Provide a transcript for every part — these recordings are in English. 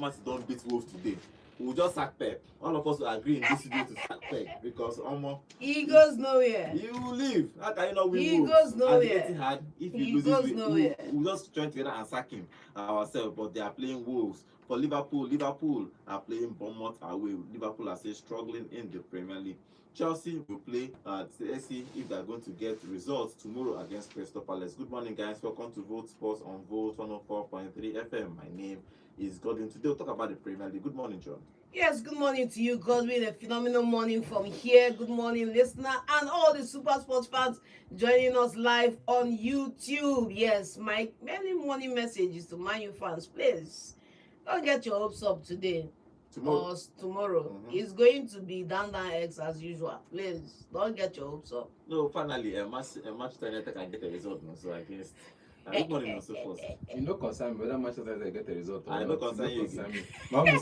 Man don't beat Wolves today, we'll just sack Pep. All of us will agree in this studio to sack Pep because he goes nowhere. He will leave. How can you not win He Wolves? goes nowhere. And Etihad, if he loses, we'll just join together and sack him ourselves. But they are playing Wolves. For Liverpool are playing Bournemouth away. Liverpool are still struggling in the Premier League. Chelsea will play. Let's see if they're going to get results tomorrow against Crystal Palace. Good morning, guys. Welcome to Vote Sports on Vote 104.3 FM. My name is Godwin. Today we'll talk about the Premier League. Good morning, John. Yes, good morning to you, Godwin. A phenomenal morning from here. Good morning, listener, and all the Super Sports fans joining us live on YouTube. Yes, my many morning messages to Man U fans. Please, don't get your hopes up today. Tomorrow. It's going to be down X as usual. Please, don't get your hopes up. No, finally, Manchester United can get a result now, so I guess. Good morning, also first. You know, concern me whether Manchester United get a result. I know concern you again. Mama,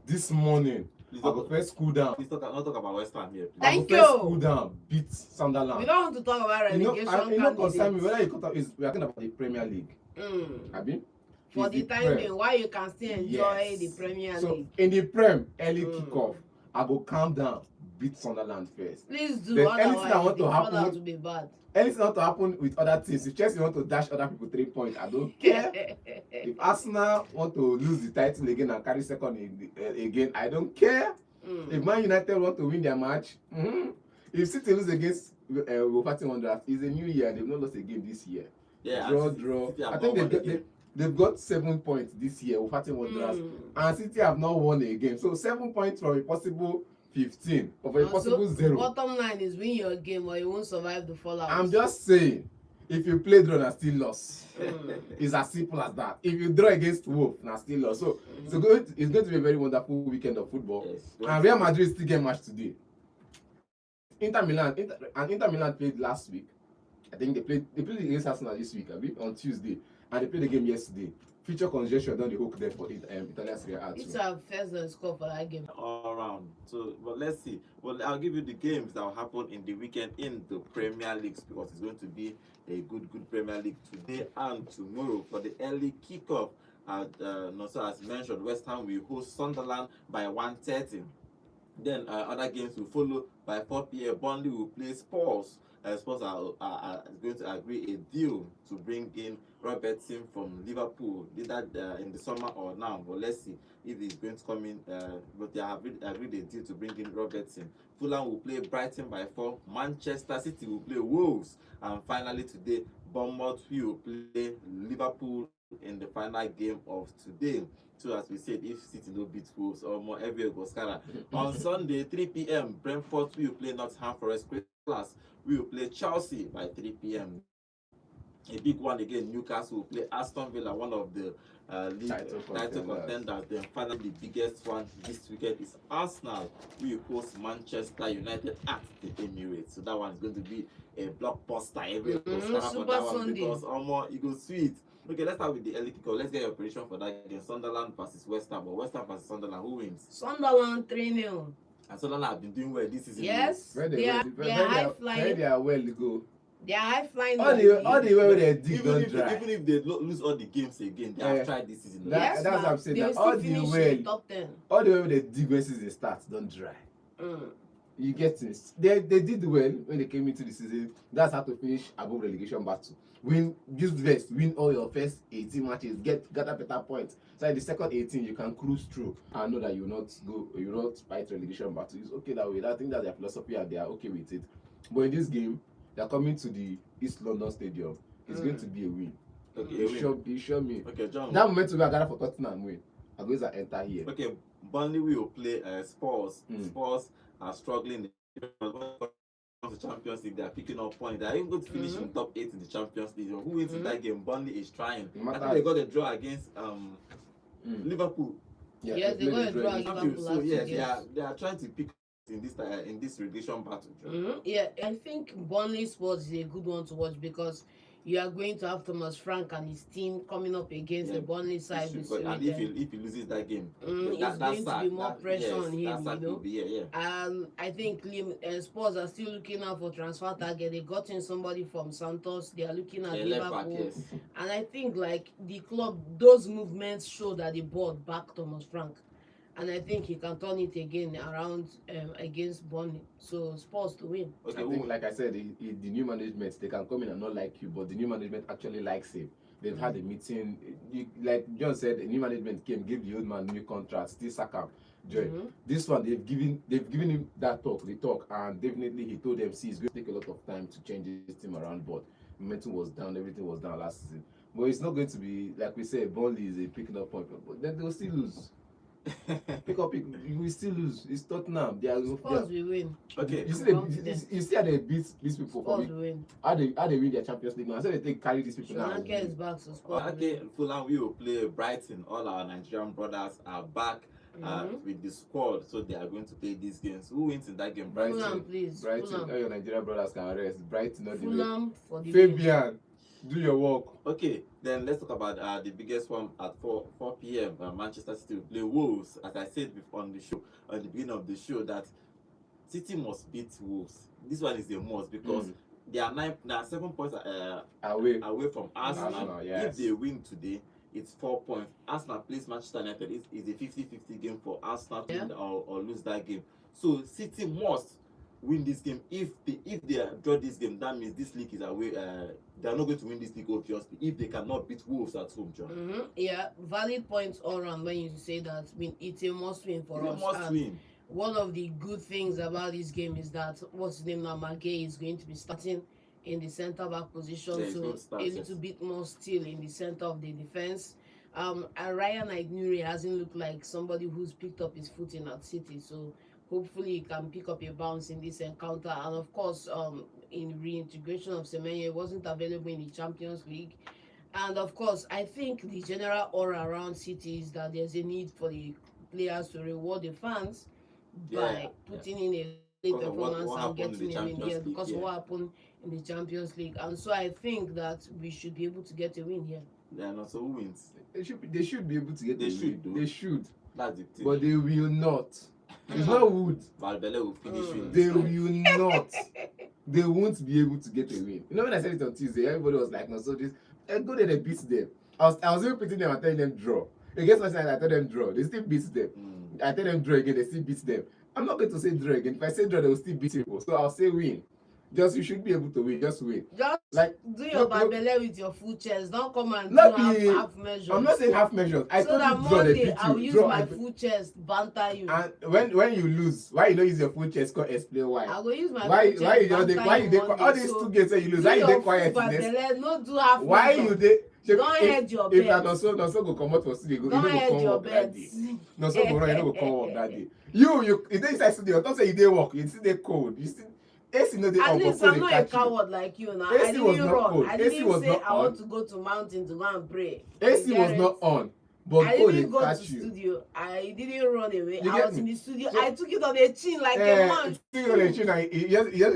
this morning, I go first cool down. Please not talk about West Ham here. Please. Thank you. First cool down, beat Sunderland. We don't want to talk about relegation. You know, concern me whether we are talking about the Premier League. Abi? For the time being, why you can still enjoy the Premier League. So in the Prem, early kickoff, I go calm down, beat Sunderland first. Please do. Then otherwise anything I want to happen to be bad. Anything want to happen with other teams. If Chelsea want to dash other people 3 points, I don't care. If Arsenal want to lose the title again and carry second again, I don't care. If Man United want to win their match, if City lose against Wolverhampton Wanderers, it's a new year. They've not lost a game this year. Yeah, draw. I think they've got 7 points this year, Wolverhampton Wanderers, and City have not won a game. So 7 points from a possible 15 of a possible 0. Bottom line is win your game or you won't survive the fallout. I'm just saying, if you play draw and still lost, it's as simple as that. If you draw against Wolves and still lost, so it's going to be a very wonderful weekend of football. Yes, and Real Madrid still get match today. Inter Milan played last week. I think they played against Arsenal this week, on Tuesday, and they played the game yesterday. Future congestion down the hook there for Italian Serie A. It's our first score for that game. All around. So, but let's see. Well, I'll give you the games that will happen in the weekend in the Premier Leagues because it's going to be a good Premier League today and tomorrow. For the early kickoff, so as mentioned, West Ham will host Sunderland by 1:30. Then other games will follow by 4 p.m. Burnley will play Spurs. Spurs are going to agree a deal to bring in Robertson from Liverpool, either in the summer or now. But let's see if he's going to come in. But they have agreed a deal to bring in Robertson. Fulham will play Brighton by 4. Manchester City will play Wolves. And finally today, Bournemouth will play Liverpool in the final game of today. So as we said, if City no beat Wolves or more, every go scara. On Sunday, 3 p.m., Brentford will play Nottingham Forest. Class we will play Chelsea by 3 p.m. A big one again, Newcastle will play Aston Villa, one of the league title contenders. Then finally, the biggest one this weekend is Arsenal. We will host Manchester United at the Emirates. So that one is going to be a blockbuster. Every for that one because it goes sweet. Okay, let's start with the early kickoff. Let's get your prediction for that again. Sunderland versus West Ham. But West Ham versus Sunderland, who wins? Sunderland 3-0. And Sunderland have been doing well this season. Yes, they are high flying. Where they are well to go. They are high flying. All the way they dig don't dry. Even if they lose all the games again, they have tried this season. Yes, that's what I'm saying. That all the way they dig when season starts don't dry. You get it. They did well when they came into the season. That's how to finish above relegation battle. Win all your first 18 matches, gather better points. So in the second 18, you can cruise through and know that you will not fight relegation battle. It's okay that way. I think that's their philosophy and they are okay with it. But in this game, they are coming to the East London Stadium. It's going to be a win. Okay, you show me. Okay, John. That moment to be a gather for Tottenham win. I'm going to enter here. Okay, Burnley will play Spurs. Spurs are struggling. The Champions League, they are picking up points. They are even going to finish in top 8 in the Champions League. Who wins in that game? Burnley is trying. I think they got a draw against Liverpool. Yes, they got a draw against Liverpool. So yes, they are trying to pick in this relegation battle. Yeah, I think Burnley Spurs is a good one to watch because you are going to have Thomas Frank and his team coming up against the Burnley side. And if he loses that game, it's going to be more pressure on him, you know. And I think Spurs are still looking out for transfer target. They got in somebody from Santos. They are looking at Liverpool, and I think like the club, those movements show that they bought back Thomas Frank. And I think he can turn it again around against Burnley. So Spurs to win. Okay, I think, like I said, the new management, they can come in and not like you, but the new management actually likes him. They've had a meeting. Like John said, the new management came, gave the old man new contract, still sack him. This one, they've given him that talk, and definitely he told them, see, it's going to take a lot of time to change this team around, but momentum was down, everything was down last season. But it's not going to be, like we said, Burnley is a picking up point, but then they'll still lose. You will still lose. It's Tottenham. Spurs will win. Okay. You see how they beat these people. Spurs will win. How they win their Champions League now. I said they carry these people now. Solanke is back, so Spurs. Okay, Fulham will play Brighton. All our Nigerian brothers are back with the squad, so they are going to play these games. Who wins in that game? Brighton, Fulham, please. Brighton. Fulham. All your Nigerian brothers can rest. Brighton, not Fulham for the Fabian, do your work. Okay, then let's talk about the biggest one at 4 p.m. Manchester City will play Wolves. As I said before on the show, at the beginning of the show, that City must beat Wolves. This one is a must because they are 7 points away from Arsenal. Yes. If they win today, it's 4 points. Arsenal plays Manchester United. It's a 50-50 game for Arsenal to win or lose that game. So City must win this game. If they draw this game, that means this league is away. They are not going to win this league, obviously, if they cannot beat Wolves at home, John. Yeah, valid points all around when you say that. I mean, it's a must win for us. It's a must win. One of the good things about this game is that what's his name now, Magay, is going to be starting in the centre back position, so a little bit more still in the centre of the defense. And Ryan Aït-Nouri hasn't looked like somebody who's picked up his foot in that City, so hopefully he can pick up a bounce in this encounter. And of course, in reintegration of Semenyo, wasn't available in the Champions League. And of course, I think the general aura around City is that there's a need for the players to reward the fans by putting in a late performance and getting him in here because of what happened in the Champions League. And so I think that we should be able to get a win here. Yeah, no, so who wins? They should be able to get a win. They should. That's the thing. But they will not. It's not wood. Valverde will finish winning. They will not. They won't be able to get a win. You know when I said it on Tuesday, everybody was like, no, so this go there, they beat them. I was even putting them and telling them draw. Against my side, I tell them draw. They still beat them. I tell them draw again, they still beat them. I'm not going to say draw again. If I say draw, they will still beat people. So I'll say win. Just you should be able to win. Just win. Just like do your Barbele with your full chest. Don't come and do half measures. I'm not saying half measures. I so that Monday I'll use my full chest banter you. And when you lose, why you don't use your full chest? Come explain why. I will use my full chest. Why you they all these 2 games that you lose? Why you they quiet? No do half. Why you they? Don't hedge your bet. If I not so go come out for studio, don't hedge your bet. No so go run, you no go come work that day. You dey inside studio. Don't say you dey work. You still dey cold. You still. AC no dey on. At least I'm not a coward like you now. I didn't run. I didn't say I want to go to mountain to go and pray. AC was not on. But I didn't go to studio. I didn't run away. I was in the studio. I took it on the chin like a man. Took it on the chin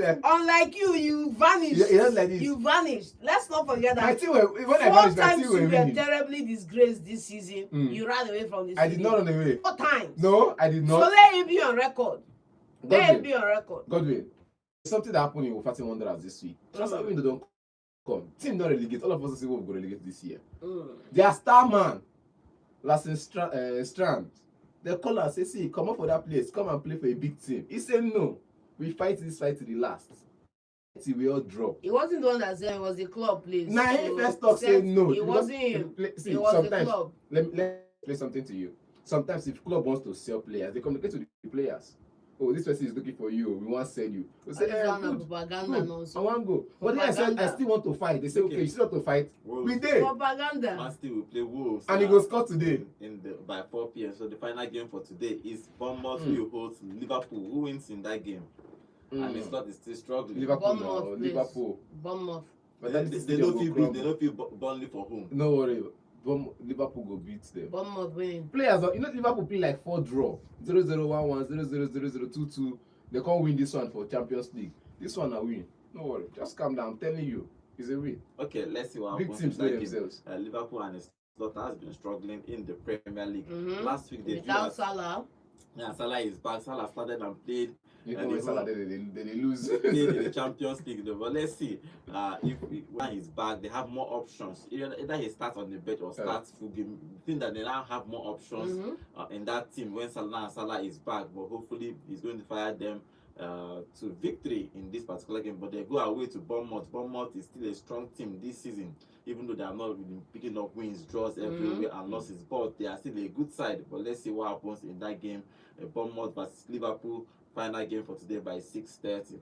and unlike you vanished. Like this. You vanished. Let's not forget that. When I vanished, I still you were terribly disgraced this season. You ran away from the studio. I did not run away. 4 times. No, I did not. So let it be on record. Let it be on record. Godwin. Something that happened in Wolverhampton Wanderers this week. Transfer window don't come. Team not relegate. All of us say we'll go relegate this year. Their star man, Lassen Strand, they call us, say, see, come up for that place. Come and play for a big team. He said no. We fight this fight to the last. Till we all drop. It wasn't the one that said it was the club, please. Nah, he first talk say no. It wasn't him. See, it was the club. Let me play something to you. Sometimes if club wants to sell players, they communicate to the players. Oh, this person is looking for you. We want to sell you. We say, good. I want to go. But then I said, I still want to fight. They say, okay, you still want to fight. Wolves. We did. Propaganda. Man still will play Wolves. And he will score today. By 4 p.m. So the final game for today is Bournemouth will host Liverpool. Who wins in that game? And it's not still struggling. Liverpool. Bournemouth. But then they don't feel Burnley for home. No worry. Liverpool go beat them. Bournemouth winning. Players, Liverpool play like 4 draw. 0-0, 1-1, 0-0, 0-0, 2-2. They can't win this one for Champions League. This one I win. No worry. Just calm down. I'm telling you. It's a win. Okay, let's see what Big happens teams in know that game. themselves. Liverpool and his daughter has been struggling in the Premier League. Last week they without Salah. Yeah, Salah is back. Salah started and played. Even when Salah they lose. Played in the Champions League. But let's see if when he's back, they have more options. Either he starts on the bench or starts full game. I think that they now have more options in that team when Salah is back. But hopefully he's going to fire them to victory in this particular game. But they go away to Bournemouth. Bournemouth is still a strong team this season, even though they have not been picking up wins, draws everywhere and losses. But they are still a good side. But let's see what happens in that game. Bournemouth versus Liverpool, final game for today by 6:30.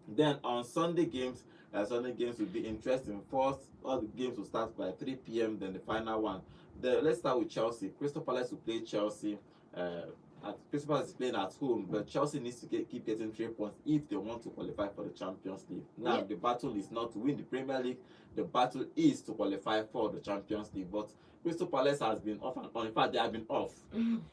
Then on Sunday games will be interesting. First, all the games will start by 3 p.m. Then the final one. Let's start with Chelsea. Crystal Palace will play Chelsea. Crystal Palace is playing at home, but Chelsea needs to keep getting 3 points if they want to qualify for the Champions League. Now, the battle is not to win the Premier League. The battle is to qualify for the Champions League. But Crystal Palace has been off and on. In fact, they have been off.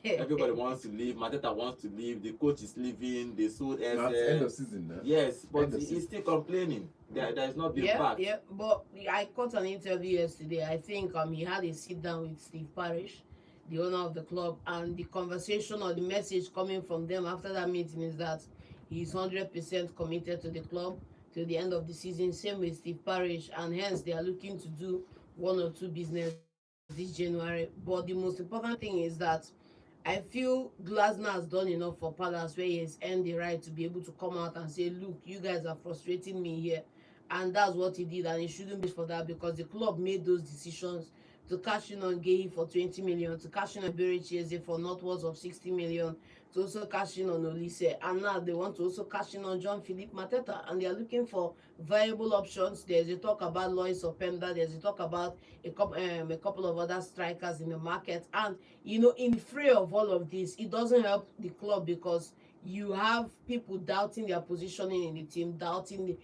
Everybody wants to leave. Mateta wants to leave. The coach is leaving. They sold end of season now. Yes, but he's still complaining. There is not been back. Yeah, but I caught an interview yesterday. I think he had a sit down with Steve Parish, the owner of the club, and the conversation or the message coming from them after that meeting is that he's 100% committed to the club till the end of the season. Same with Steve Parish, and hence they are looking to do 1 or 2 business this January. But the most important thing is that I feel Glasner has done enough for Palace, where he has earned the right to be able to come out and say, look, you guys are frustrating me here. And that's what he did, and he shouldn't be for that, because the club made those decisions to cash in on Gehi for 20 million, to cash in on Bericese for northwards of 60 million, to also cash in on Olise, and now they want to also cash in on John-Philippe Mateta, and they are looking for viable options. There's a talk about Lois Openda, there's a talk about a couple of other strikers in the market, and in the fray of all of this, it doesn't help the club, because you have people doubting their positioning in the team, doubting the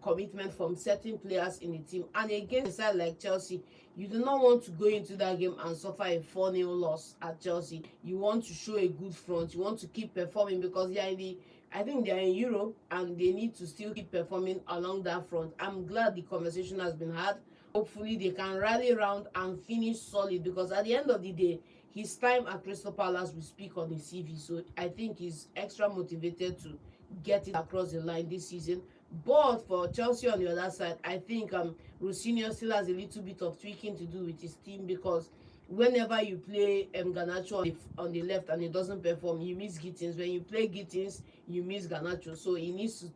commitment from certain players in the team. And against a side like Chelsea, you do not want to go into that game and suffer a 4-0 loss at Chelsea. You want to show a good front. You want to keep performing, because they are I think they are in Europe, and they need to still keep performing along that front. I'm glad the conversation has been had. Hopefully they can rally around and finish solid, because at the end of the day, his time at Crystal Palace will speak on his CV. So I think he's extra motivated to get it across the line this season. But for Chelsea on the other side, I think Rosinho still has a little bit of tweaking to do with his team, because whenever you play Garnacho on the left and he doesn't perform, you miss Gittins. When you play Gittins, you miss Garnacho. So he needs to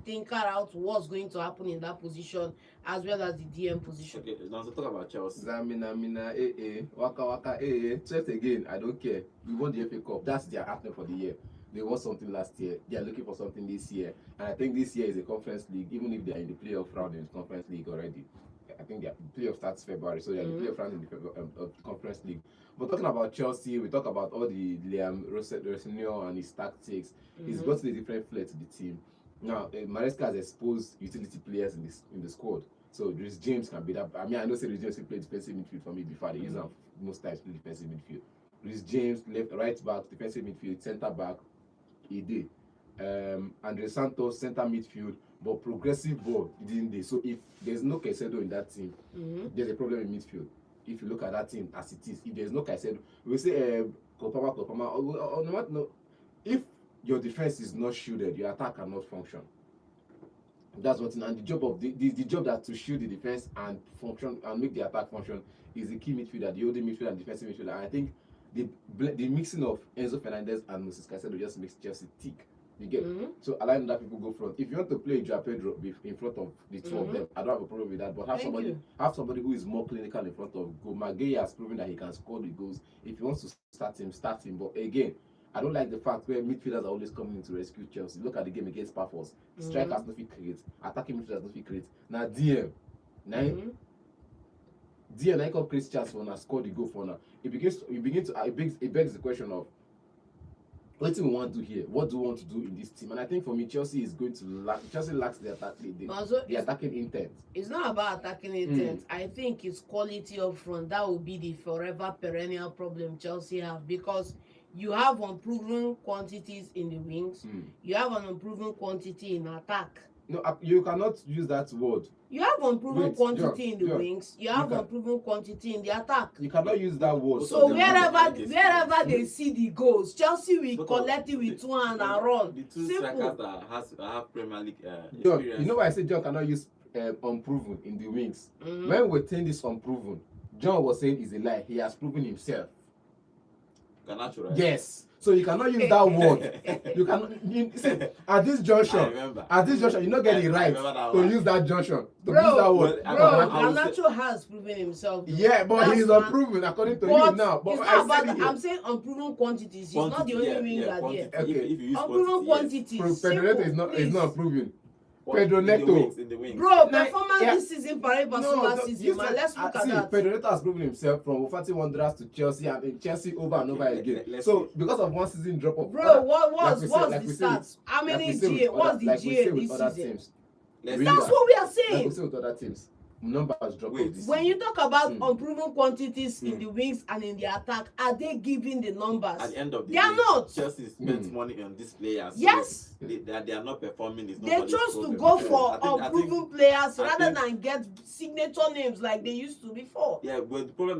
think out what's going to happen in that position, as well as the DM position. Okay, now to talk about Chelsea. Zamina, waka, 12th again, I don't care. We won the FA Cup. That's their anthem for the year. They won something last year. They are looking for something this year. And I think this year is a conference league, even if they are in the playoff round in the conference league already. I think the playoff starts February, so they are in the playoff round in the conference league. But talking about Chelsea, we talk about all the Liam Rosinho and his tactics. He's brought a different flair to the team. Now, Maresca has exposed utility players in the squad. So Reece James can be that. I mean, I know Reece James played defensive midfield for me before. They use him most times play defensive midfield. Reece James, right back, defensive midfield, centre back, he did. Andre Santos, centre midfield, but progressive ball, he didn't do. So if there's no Caicedo in that team, there's a problem in midfield. If you look at that team as it is, if there's no Caicedo, we say Kopama. No, if your defense is not shielded, your attack cannot function. That's one thing. And the job of the job that to shield the defense and function and make the attack function is the key midfielder, the holding midfielder and defensive midfielder. And I think the mixing of Enzo Fernandez and Moses Caicedo just makes Chelsea tick. You get so allowing other people go front. If you want to play Joao Pedro in front of the two of them, I don't have a problem with that. But have somebody who is more clinical in front of goal. Maguire has proven that he can score the goals. If he wants to start him, start him. But again, I don't like the fact where midfielders are always coming in to rescue Chelsea. Look at the game against Pafos. Strikers no fit create. Attacking midfielders no fit create. Now DM, DM I come create chance for now, score the goal for now. It begs the question of what do we want to do here? What do we want to do in this team? And I think for me, Chelsea is going to Chelsea lacks the attacking intent. It's not about attacking intent. I think it's quality up front. That will be the forever perennial problem Chelsea have, because you have unproven quantities in the wings. You have an unproven quantity in attack. No, you cannot use that word. You have unproven Wait, quantity in the John, wings. You have can- unproven quantity in the attack. You cannot use that word. So them wherever they see the goals, Chelsea will Both collect it with 2 hands and run. The two Simple. strikers that have Premier League John, experience. you know why I said John cannot use unproven in the wings? Mhm. When we're saying this unproven, John was saying it's a lie. He has proven himself. Garnacho, right? Yes. So you cannot use that word. You cannot. See, at this I junction, remember. you not get it I right remember that to one. use that junction. To Bro, use that word. Well, Bro, I would Garnacho has proven himself. Yeah, but That's he's fine. unproven according to But you now. But it's I not about said that. it here. I'm saying unproven quantities. He's not the only winger there. quantity. Okay. If you use Unproven quantity, quantities. Pedro Neto Simple, is not proven. yes. Pedro In the Neto. wings, in the wings. Bro, Like, performance yeah. this season, Paris last season, man. Let's look at see, that. Pedro Neto has proven himself from Wolverhampton Wanderers to Chelsea and in Chelsea over and over Okay, again. let's So see. because of one season drop off, Bro, what's we the say stats? How with- many like we say GA? with What's other- the like we GA say with this other season? teams. Let's Remember. That's what we are Like we saying. say with other teams, numbers drop Wait, off this When season. you talk about Mm. unproven quantities in the wings and in the attack, are they giving the numbers? At the end of the They are day, not. Chelsea spent money on these players. So Yes. they are not performing. It's They nobody's chose to problem. go for I think- unproven players I rather think- than get signature names like they used to before. Yeah, but the problem